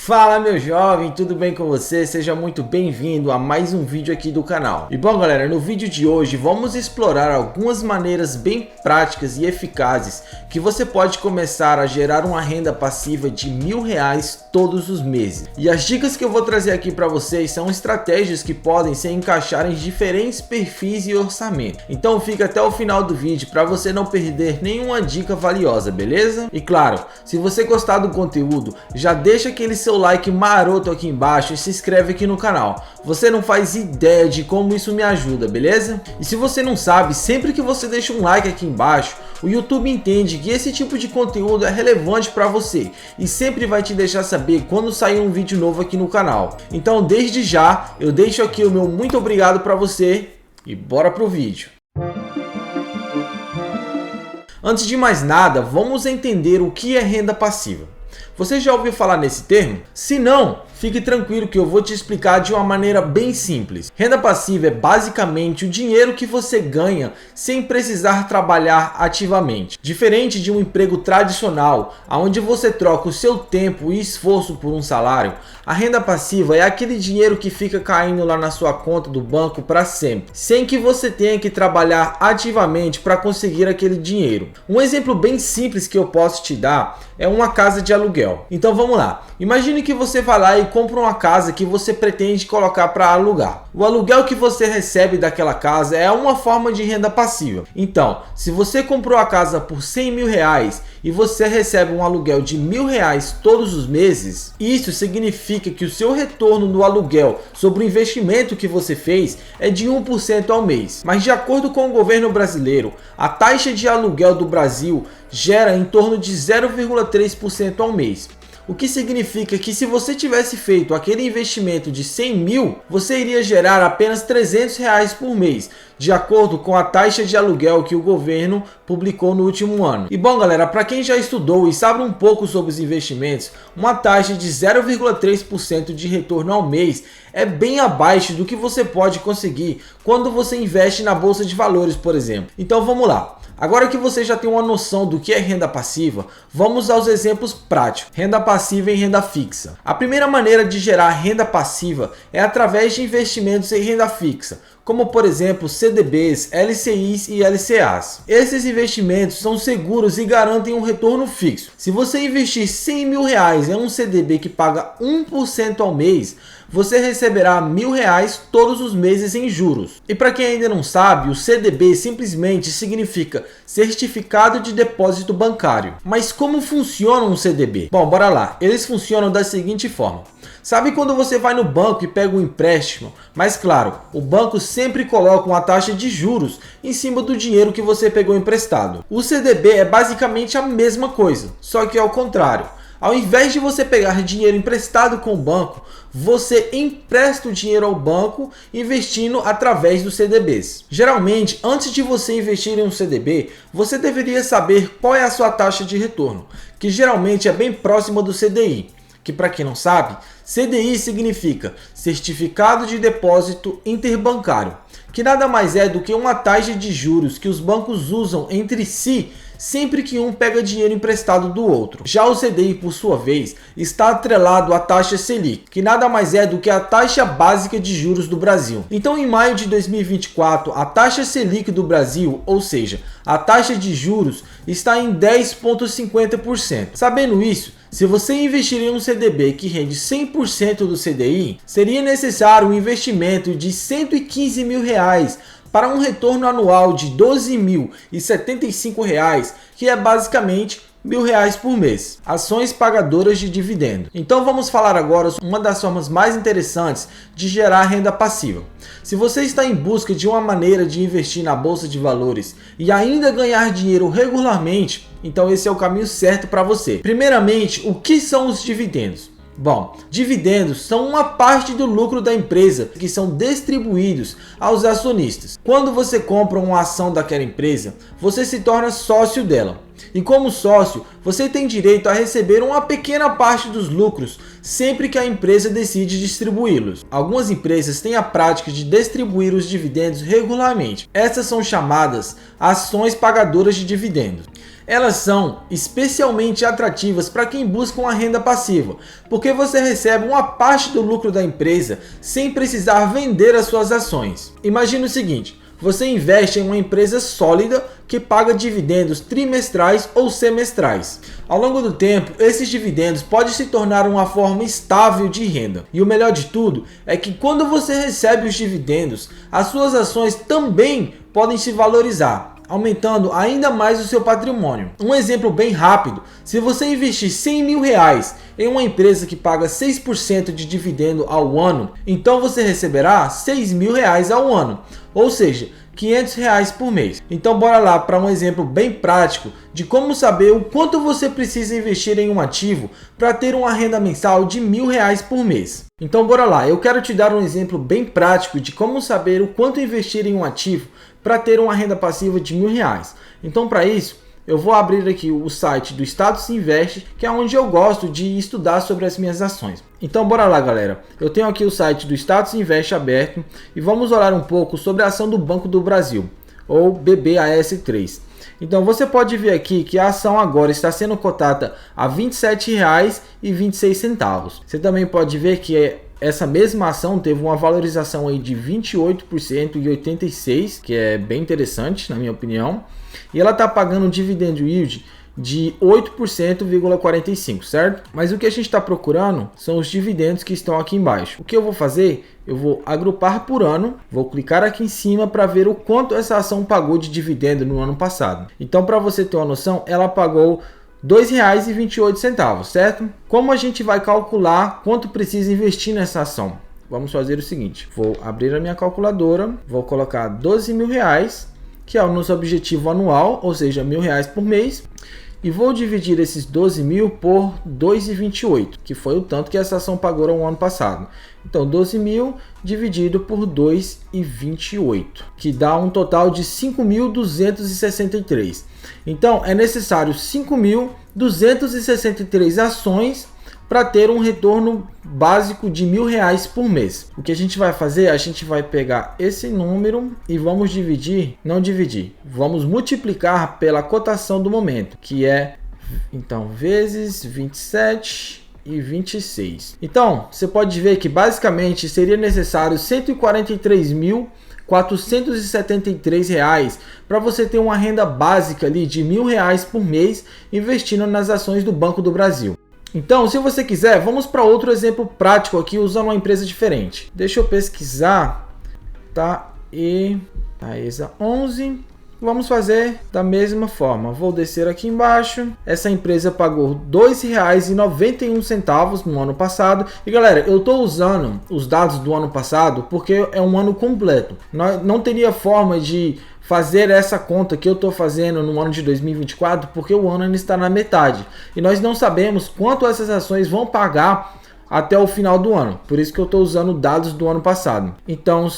Fala meu jovem, tudo bem com você? Seja muito bem-vindo a mais um vídeo aqui do canal. E bom galera, no vídeo de hoje vamos explorar algumas maneiras bem práticas e eficazes que você pode começar a gerar uma renda passiva de R$1000 todos os meses. E as dicas que eu vou trazer aqui para vocês são estratégias que podem se encaixar em diferentes perfis e orçamento. Então fica até o final do vídeo para você não perder nenhuma dica valiosa, beleza? E claro, se você gostar do conteúdo, já deixa aquele seu like maroto aqui embaixo e se inscreve aqui no canal. Você não faz ideia de como isso me ajuda, beleza? E se você não sabe, sempre que você deixa um like aqui embaixo, o YouTube entende que esse tipo de conteúdo é relevante para você e sempre vai te deixar saber quando sair um vídeo novo aqui no canal. Então desde já eu deixo aqui o meu muito obrigado para você e bora pro vídeo. Antes de mais nada, vamos entender o que é renda passiva. Você já ouviu falar nesse termo? Se não, fique tranquilo que eu vou te explicar de uma maneira bem simples. Renda passiva é basicamente o dinheiro que você ganha sem precisar trabalhar ativamente. Diferente de um emprego tradicional, onde você troca o seu tempo e esforço por um salário, a renda passiva é aquele dinheiro que fica caindo lá na sua conta do banco para sempre, sem que você tenha que trabalhar ativamente para conseguir aquele dinheiro. Um exemplo bem simples que eu posso te dar é uma casa de aluguel. Então vamos lá, imagine que você vai lá e compra uma casa que você pretende colocar para alugar. O aluguel que você recebe daquela casa é uma forma de renda passiva. Então, se você comprou a casa por R$100.000 e você recebe um aluguel de R$1.000 todos os meses, isso significa que o seu retorno no aluguel sobre o investimento que você fez é de 1% ao mês. Mas de acordo com o governo brasileiro, a taxa de aluguel do Brasil gera em torno de 0,3% ao mês. O que significa que se você tivesse feito aquele investimento de 100 mil, você iria gerar apenas R$300 por mês, de acordo com a taxa de aluguel que o governo publicou no último ano. E bom galera, para quem já estudou e sabe um pouco sobre os investimentos, uma taxa de 0,3% de retorno ao mês é bem abaixo do que você pode conseguir quando você investe na bolsa de valores, por exemplo. Então vamos lá. Agora que você já tem uma noção do que é renda passiva, vamos aos exemplos práticos. Renda passiva e renda fixa. A primeira maneira de gerar renda passiva é através de investimentos em renda fixa, como por exemplo CDBs, LCIs e LCAs. Esses investimentos são seguros e garantem um retorno fixo. Se você investir R$100.000 em um CDB que paga 1% ao mês, você receberá R$1.000 todos os meses em juros. E para quem ainda não sabe, o CDB simplesmente significa Certificado de Depósito Bancário. Mas como funciona um CDB? Bom, bora lá. Eles funcionam da seguinte forma. Sabe quando você vai no banco e pega um empréstimo? Mas claro, o banco sempre coloca uma taxa de juros em cima do dinheiro que você pegou emprestado. O CDB é basicamente a mesma coisa, só que ao contrário. Ao invés de você pegar dinheiro emprestado com o banco, você empresta o dinheiro ao banco investindo através dos CDBs. Geralmente, antes de você investir em um CDB, você deveria saber qual é a sua taxa de retorno, que geralmente é bem próxima do CDI. Que para quem não sabe, CDI significa Certificado de Depósito Interbancário, que nada mais é do que uma taxa de juros que os bancos usam entre si sempre que um pega dinheiro emprestado do outro. Já o CDI, por sua vez, está atrelado à taxa Selic, que nada mais é do que a taxa básica de juros do Brasil. Então, em maio de 2024, a taxa Selic do Brasil, ou seja, a taxa de juros, está em 10,50%. Sabendo isso, se você investir em um CDB que rende 100% do CDI, seria necessário um investimento de R$115.000 para um retorno anual de R$12.075, que é basicamente R$1.000 por mês. Ações pagadoras de dividendo. Então vamos falar agora sobre uma das formas mais interessantes de gerar renda passiva. Se você está em busca de uma maneira de investir na bolsa de valores e ainda ganhar dinheiro regularmente, então esse é o caminho certo para você. Primeiramente, o que são os dividendos? Bom, dividendos são uma parte do lucro da empresa que são distribuídos aos acionistas. Quando você compra uma ação daquela empresa, você se torna sócio dela. E como sócio, você tem direito a receber uma pequena parte dos lucros sempre que a empresa decide distribuí-los. Algumas empresas têm a prática de distribuir os dividendos regularmente. Essas são chamadas ações pagadoras de dividendos. Elas são especialmente atrativas para quem busca uma renda passiva, porque você recebe uma parte do lucro da empresa sem precisar vender as suas ações. Imagine o seguinte: você investe em uma empresa sólida que paga dividendos trimestrais ou semestrais. Ao longo do tempo, esses dividendos podem se tornar uma forma estável de renda. E o melhor de tudo é que quando você recebe os dividendos, as suas ações também podem se valorizar, aumentando ainda mais o seu patrimônio. Um exemplo bem rápido: se você investir R$100 mil em uma empresa que paga 6% de dividendo ao ano, então você receberá R$6 mil ao ano, ou seja, R$500 por mês. Então bora lá para um exemplo bem prático de como saber o quanto você precisa investir em um ativo para ter uma renda mensal de R$1.000 por mês. Então bora lá, eu quero te dar um exemplo bem prático de como saber o quanto investir em um ativo para ter uma renda passiva de R$1.000. Então para isso, eu vou abrir aqui o site do Status Invest, que é onde eu gosto de estudar sobre as minhas ações. Então bora lá, galera. Eu tenho aqui o site do Status Invest aberto e vamos olhar um pouco sobre a ação do Banco do Brasil, ou BBAS3. Então você pode ver aqui que a ação agora está sendo cotada a R$ 27,26. Você também pode ver que essa mesma ação teve uma valorização aí de 28,86%, que é bem interessante na minha opinião. E ela está pagando um dividend yield de 8,45%, certo? Mas o que a gente está procurando são os dividendos que estão aqui embaixo. O que eu vou fazer? Eu vou agrupar por ano, vou clicar aqui em cima para ver o quanto essa ação pagou de dividendo no ano passado. Então, para você ter uma noção, ela pagou R$ 2,28, certo? Como a gente vai calcular quanto precisa investir nessa ação? Vamos fazer o seguinte: vou abrir a minha calculadora, vou colocar R$12 mil, que é o nosso objetivo anual, ou seja, R$1.000 por mês, e vou dividir esses 12 mil por 2,28, que foi o tanto que essa ação pagou no ano passado. Então 12 mil dividido por 2,28, que dá um total de 5.263. Então é necessário 5.263 ações para ter um retorno básico de R$1.000 por mês. O que a gente vai fazer? A gente vai pegar esse número e vamos vamos multiplicar pela cotação do momento, que é então vezes 27,26. Então você pode ver que basicamente seria necessário R$ 143.473 para você ter uma renda básica ali de R$1.000 por mês investindo nas ações do Banco do Brasil. Então, se você quiser, vamos para outro exemplo prático aqui usando uma empresa diferente. Deixa eu pesquisar, tá? E Taesa 11. Vamos fazer da mesma forma. Vou descer aqui embaixo. Essa empresa pagou R$ 2,91 no ano passado. E galera, eu estou usando os dados do ano passado porque é um ano completo. Não teria forma de fazer essa conta que eu estou fazendo no ano de 2024, porque o ano ainda está na metade. E nós não sabemos quanto essas ações vão pagar até o final do ano. Por isso que eu estou usando dados do ano passado. Então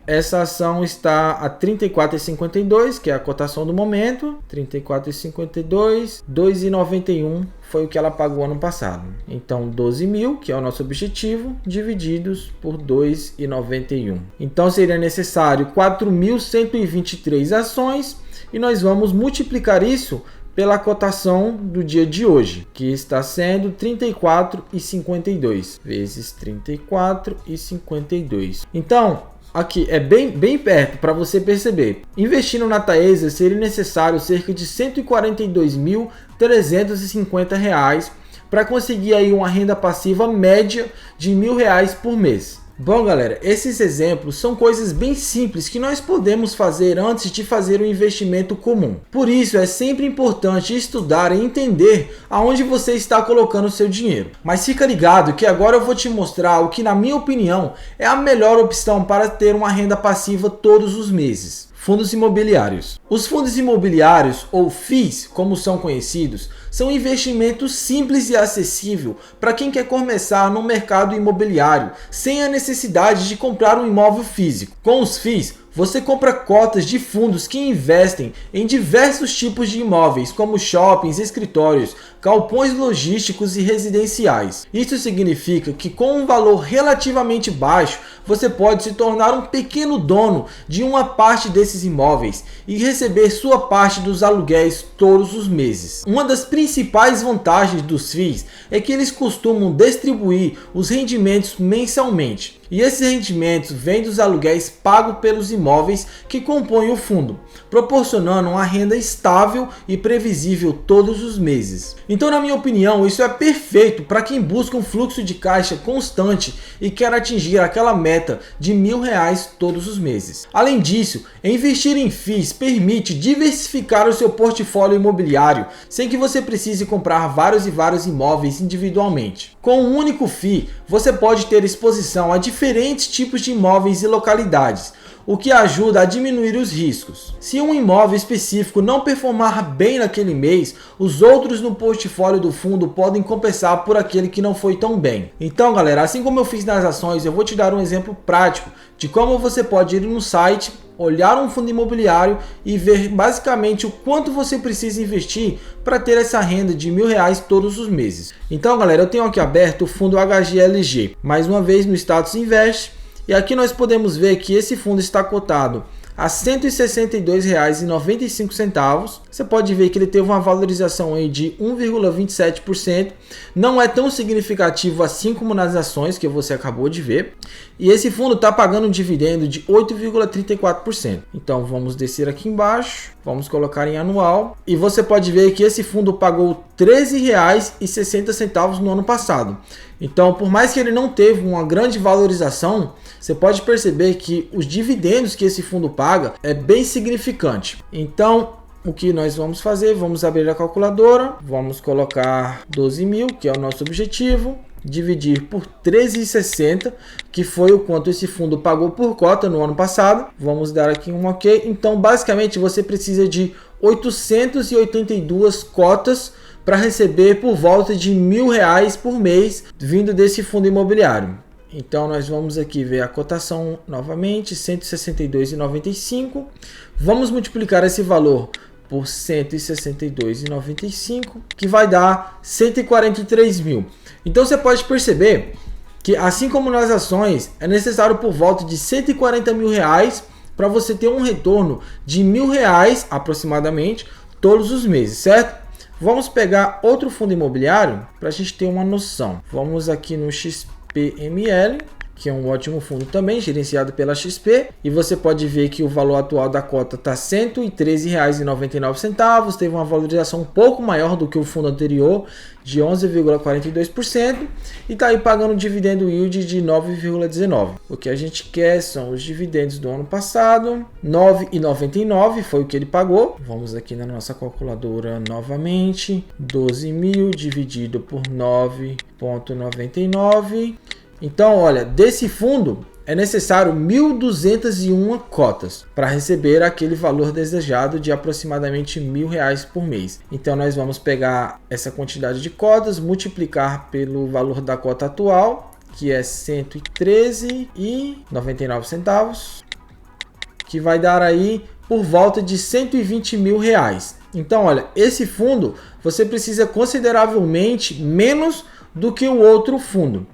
essa ação está a 34,52, que é a cotação do momento. 34,52, 2,91 foi o que ela pagou ano passado. Então 12 mil, que é o nosso objetivo, divididos por 2,91. Então seria necessário 4.123 ações e nós vamos multiplicar isso pela cotação do dia de hoje, que está sendo 34,52 vezes 34,52. Então aqui é bem perto para você perceber. Investindo na Taesa seria necessário cerca de R$ 142.350 para conseguir aí uma renda passiva média de R$1.000 por mês. Bom galera, esses exemplos são coisas bem simples que nós podemos fazer antes de fazer um investimento comum. Por isso é sempre importante estudar e entender aonde você está colocando o seu dinheiro. Mas fica ligado que agora eu vou te mostrar o que na minha opinião é a melhor opção para ter uma renda passiva todos os meses. Fundos imobiliários. Os fundos imobiliários, ou FIIs, como são conhecidos, são investimentos simples e acessível para quem quer começar no mercado imobiliário sem a necessidade de comprar um imóvel físico. Com os FIIs, você compra cotas de fundos que investem em diversos tipos de imóveis, como shoppings, escritórios, galpões logísticos e residenciais. Isso significa que com um valor relativamente baixo, você pode se tornar um pequeno dono de uma parte desses imóveis e receber sua parte dos aluguéis todos os meses. Uma das principais vantagens dos FIIs é que eles costumam distribuir os rendimentos mensalmente. E esses rendimentos vêm dos aluguéis pagos pelos imóveis que compõem o fundo, proporcionando uma renda estável e previsível todos os meses. Então, na minha opinião, isso é perfeito para quem busca um fluxo de caixa constante e quer atingir aquela meta de R$1.000 todos os meses. Além disso, investir em FIIs permite diversificar o seu portfólio imobiliário sem que você precise comprar vários imóveis individualmente. Com um único FII, você pode ter exposição a diferentes tipos de imóveis e localidades, o que ajuda a diminuir os riscos. Se um imóvel específico não performar bem naquele mês, os outros no portfólio do fundo podem compensar por aquele que não foi tão bem. Então, galera, assim como eu fiz nas ações, eu vou te dar um exemplo prático de como você pode ir no site, olhar um fundo imobiliário e ver basicamente o quanto você precisa investir para ter essa renda de R$1.000 todos os meses. Então, galera, eu tenho aqui aberto o fundo HGLG, mais uma vez no Status Invest, e aqui nós podemos ver que esse fundo está cotado a R$ 162,95. Você pode ver que ele teve uma valorização aí de 1,27%. Não é tão significativo assim como nas ações que você acabou de ver. E esse fundo está pagando um dividendo de 8,34%. Então vamos descer aqui embaixo, vamos colocar em anual. E você pode ver que esse fundo pagou R$ 13,60 no ano passado. Então, por mais que ele não teve uma grande valorização, você pode perceber que os dividendos que esse fundo paga é bem significante. Então, o que nós vamos fazer? Vamos abrir a calculadora, vamos colocar 12 mil, que é o nosso objetivo, dividir por 13,60, que foi o quanto esse fundo pagou por cota no ano passado. Vamos dar aqui um OK. Então, basicamente, você precisa de 882 cotas para receber por volta de R$1.000 por mês vindo desse fundo imobiliário. Então nós vamos aqui ver a cotação novamente, 162,95. Vamos multiplicar esse valor por 162,95, que vai dar 143 mil. Então você pode perceber que, assim como nas ações, é necessário por volta de R$140 mil para você ter um retorno de R$1.000 aproximadamente todos os meses, certo? Vamos pegar outro fundo imobiliário para a gente ter uma noção. Vamos aqui no XPML, que é um ótimo fundo também, gerenciado pela XP. E você pode ver que o valor atual da cota está R$ 113,99. Teve uma valorização um pouco maior do que o fundo anterior, de 11,42%. E está aí pagando um dividendo yield de 9,19%. O que a gente quer são os dividendos do ano passado. R$ 9,99 foi o que ele pagou. Vamos aqui na nossa calculadora novamente. 12 mil dividido por 9,99. Então, olha, desse fundo é necessário 1.201 cotas para receber aquele valor desejado de aproximadamente R$1.000 por mês. Então, nós vamos pegar essa quantidade de cotas, multiplicar pelo valor da cota atual, que é R$ 113,99, que vai dar aí por volta de R$120 mil. Então, olha, esse fundo você precisa consideravelmente menos do que o outro fundo.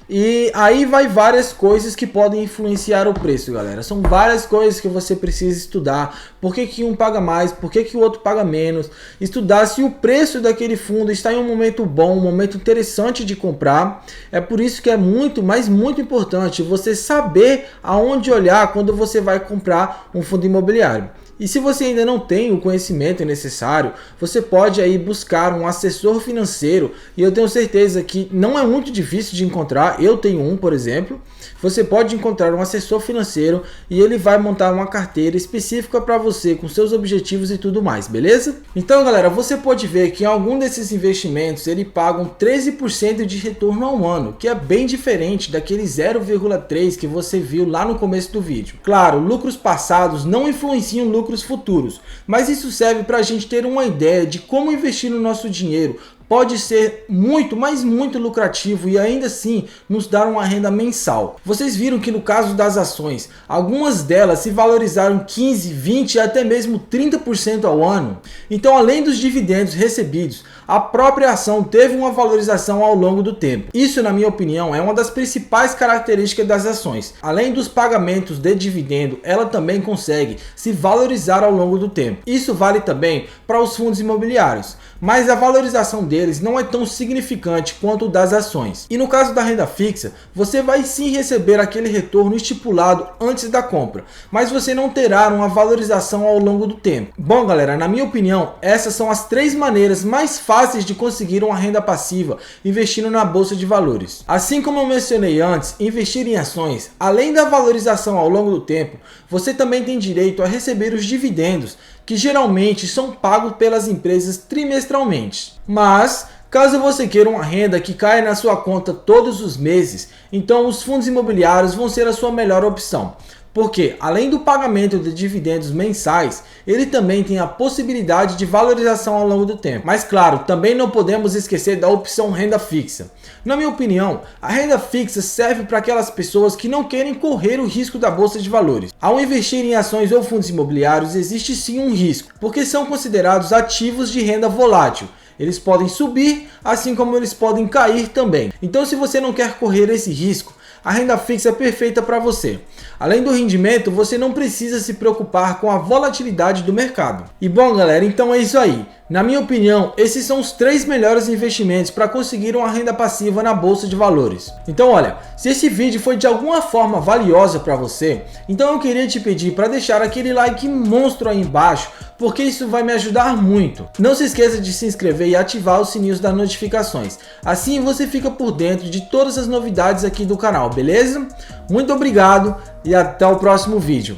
E aí vai várias coisas que podem influenciar o preço, galera. São várias coisas que você precisa estudar. Por que que um paga mais? Por que que o outro paga menos? Estudar se o preço daquele fundo está em um momento bom, um momento interessante de comprar. É por isso que é muito, mas muito importante você saber aonde olhar quando você vai comprar um fundo imobiliário. E se você ainda não tem o conhecimento necessário, você pode aí buscar um assessor financeiro, e eu tenho certeza que não é muito difícil de encontrar. Eu tenho um, por exemplo. Você pode encontrar um assessor financeiro e ele vai montar uma carteira específica para você, com seus objetivos e tudo mais, beleza? Então, galera, você pode ver que em algum desses investimentos ele pagam 13% de retorno ao ano, que é bem diferente daquele 0,3% que você viu lá no começo do vídeo. Claro, lucros passados não influenciam lucros futuros, mas isso serve para a gente ter uma ideia de como investir no nosso dinheiro pode ser muito, mas muito lucrativo e ainda assim nos dar uma renda mensal. Vocês viram que no caso das ações, algumas delas se valorizaram 15, 20 e até mesmo 30% ao ano. Então, além dos dividendos recebidos, a própria ação teve uma valorização ao longo do tempo. Isso, na minha opinião, é uma das principais características das ações. Além dos pagamentos de dividendo, ela também consegue se valorizar ao longo do tempo. Isso vale também para os fundos imobiliários, mas a valorização deles não é tão significante quanto o das ações. E no caso da renda fixa, você vai sim receber aquele retorno estipulado antes da compra, mas você não terá uma valorização ao longo do tempo. Bom, galera, na minha opinião, essas são as 3 maneiras mais fáceis de conseguir uma renda passiva investindo na bolsa de valores. Assim como eu mencionei antes, investir em ações, além da valorização ao longo do tempo, você também tem direito a receber os dividendos, que geralmente são pagos pelas empresas trimestralmente. Mas caso você queira uma renda que caia na sua conta todos os meses, então os fundos imobiliários vão ser a sua melhor opção. Porque, além do pagamento de dividendos mensais, ele também tem a possibilidade de valorização ao longo do tempo. Mas claro, também não podemos esquecer da opção renda fixa. Na minha opinião, a renda fixa serve para aquelas pessoas que não querem correr o risco da bolsa de valores. Ao investir em ações ou fundos imobiliários, existe sim um risco, porque são considerados ativos de renda volátil. Eles podem subir, assim como eles podem cair também. Então, se você não quer correr esse risco, a renda fixa é perfeita para você. Além do rendimento, você não precisa se preocupar com a volatilidade do mercado. E bom, galera, então é isso aí. Na minha opinião, esses são os 3 melhores investimentos para conseguir uma renda passiva na bolsa de valores. Então olha, se esse vídeo foi de alguma forma valiosa para você, então eu queria te pedir para deixar aquele like monstro aí embaixo, porque isso vai me ajudar muito. Não se esqueça de se inscrever e ativar os sininhos das notificações. Assim você fica por dentro de todas as novidades aqui do canal, beleza? Muito obrigado e até o próximo vídeo.